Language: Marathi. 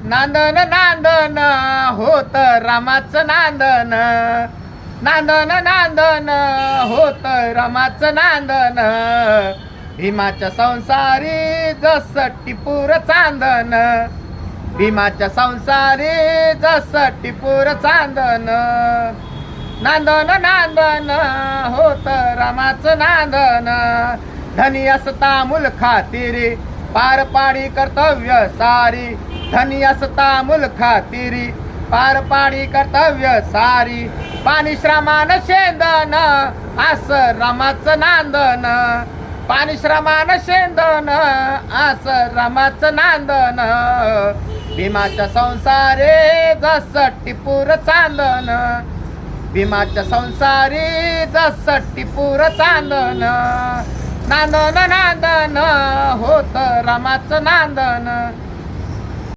नांदन नांदन होत रामाचं नांदन, नांदन नांदन होत रामाचं नांदन, भीमाच्या संसारी जस टिपूर चांदन, भीमाच्या संसारी जस टिपूर चांदन, नांदन नांदन होत रामाचं नांदन, धनी असता मूल खातिरी पार पाडी कर्तव्य सारी, धनी असता मूल खातिरी पार पाडी कर्तव्य सारी, पाणी श्रमान शेंदन आस रामाचं नांदन, पाणी श्रमान शेंदन आस रामाचं नांदन, भीमाच्या संसारे जस टिपूर चांदन, भीमाच्या संसारी जस टिपूर चांदन, नांदन नांदन होत रामाचं नांदन.